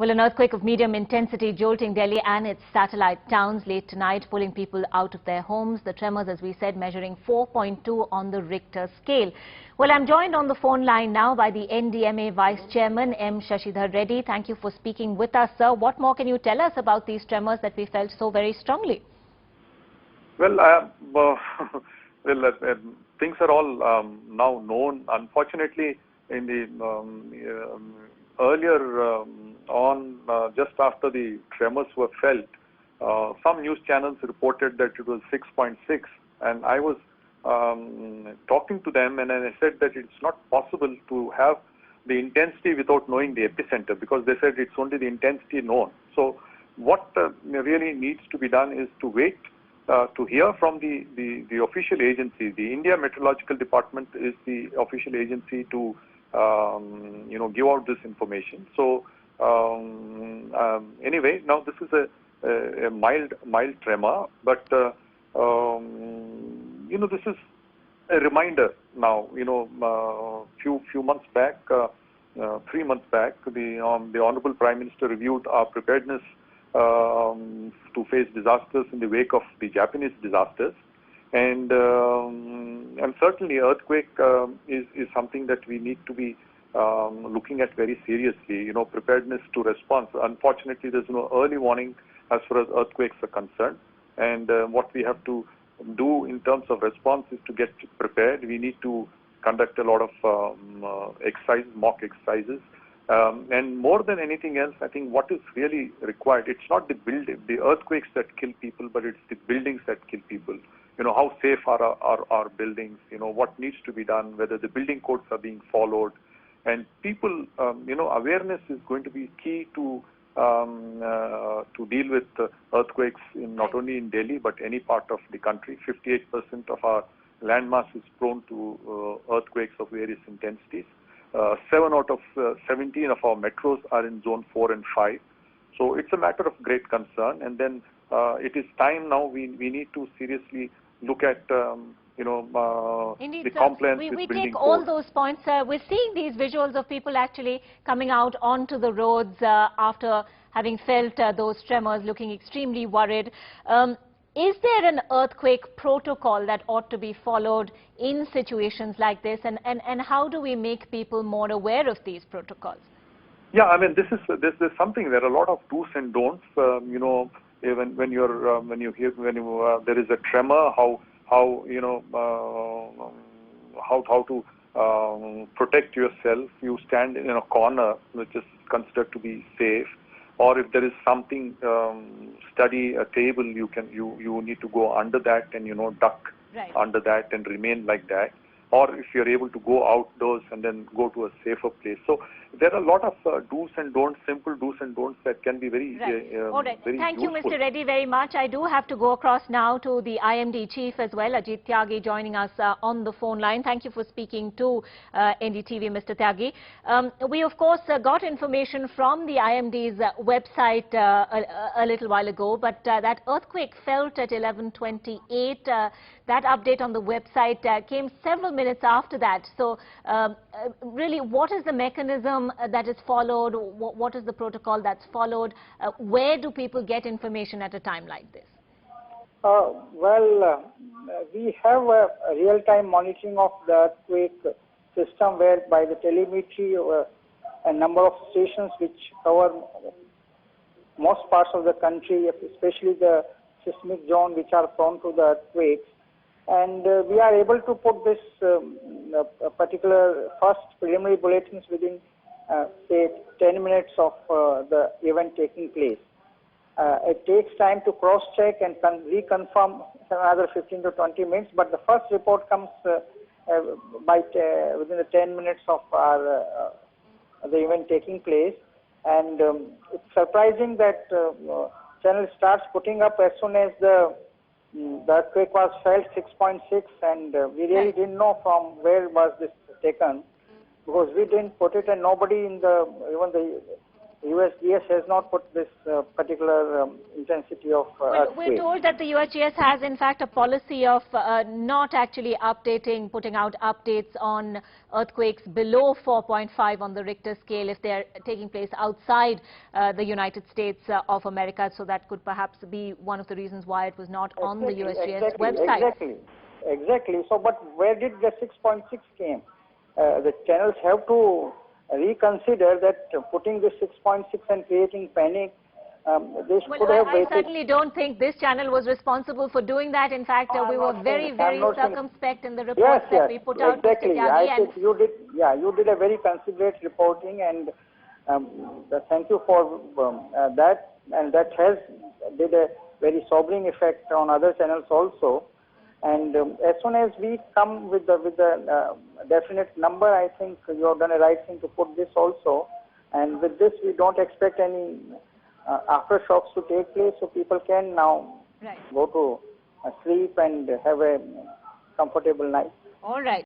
Well, an earthquake of medium intensity jolting Delhi and its satellite towns late tonight, pulling people out of their homes. The tremors, as we said, measuring 4.2 on the Richter scale. Well, I'm joined on the phone line now by the NDMA Vice Chairman, M. Shashidhar Reddy. Thank you for speaking with us, sir. What more can you tell us about these tremors that we felt so very strongly? Well, things are all now known. Unfortunately, in the earlier just after the tremors were felt, some news channels reported that it was 6.6, and I was talking to them, and I said that it's not possible to have the intensity without knowing the epicenter, because they said it's only the intensity known. So what really needs to be done is to wait to hear from the official agency. The India Meteorological Department is the official agency to give out this information. So anyway, now this is a mild tremor, but this is a reminder now. Few months back, 3 months back, the Honorable Prime Minister reviewed our preparedness to face disasters in the wake of the Japanese disasters, and certainly earthquake is something that we need to be looking at very seriously. Preparedness to response. Unfortunately, there's no early warning as far as earthquakes are concerned, and what we have to do in terms of response is to get prepared. We need to conduct a lot of exercises, mock exercises. And more than anything else, I think what is really required, it's not the earthquakes that kill people, but it's the buildings that kill people. How safe are our buildings? What needs to be done? Whether the building codes are being followed, and people, awareness is going to be key to deal with earthquakes not only in Delhi but any part of the country. 58% of our landmass is prone to earthquakes of various intensities. 7 out of 17 of our metros are in zone 4 and 5. So it's a matter of great concern. And then it is time now we need to seriously look at Indeed, the sir. compliance We with building take all code. those points, sir. We're seeing these visuals of people actually coming out onto the roads after having felt those tremors, looking extremely worried. Is there an earthquake protocol that ought to be followed in situations like this, and how do we make people more aware of these protocols? Yeah, I mean, this is something. There are a lot of do's and don'ts. Even when there is a tremor, how to protect yourself. You stand in a corner which is considered to be safe, or if there is something, study a table, you need to go under that and duck Right under that and remain like that. Or if you're able to go outdoors and then go to a safer place. So there are a lot of do's and don'ts, simple do's and don'ts that can be very, All right. very Thank useful. you, Mr. Reddy, very much. I do have to go across now to the IMD chief as well, Ajit Tyagi, joining us on the phone line. Thank you for speaking to NDTV, Mr. Tyagi. We, of course, got information from the IMD's website a little while ago, but that earthquake felt at 11:28. That update on the website came several minutes after that. So, really, what is the mechanism that is followed? What is the protocol that's followed? Where do people get information at a time like this? We have a real-time monitoring of the earthquake system, where by the telemetry, a number of stations which cover most parts of the country, especially the seismic zone which are prone to the earthquakes. And we are able to put this particular first preliminary bulletins within, say, 10 minutes of the event taking place. It takes time to cross-check and reconfirm another 15 to 20 minutes, but the first report comes within the 10 minutes of the event taking place. And it's surprising that channel starts putting up as soon as the earthquake was felt, 6.6, and we really didn't know from where was this taken, because we didn't put it, and nobody in even the USGS has not put this particular intensity of Well, earthquake. we're told that the USGS has in fact a policy of not actually putting out updates on earthquakes below 4.5 on the Richter scale if they're taking place outside the United States of America. So that could perhaps be one of the reasons why it was not on the USGS website. Exactly. So, but where did the 6.6 came? The channels have to reconsider that putting the 6.6 and creating panic. They could have I waited. certainly don't think this channel was responsible for doing that. In fact, we were very circumspect in the reports that we put out. Exactly. Mr. Tyagi, I think you did. Yeah, you did a very considerate reporting, and thank you for that. And that has did a very sobering effect on other channels also. And as soon as we come with the definite number, I think you have done a right thing to put this also. And with this, we don't expect any aftershocks to take place, so people can now go to sleep and have a comfortable night. All right.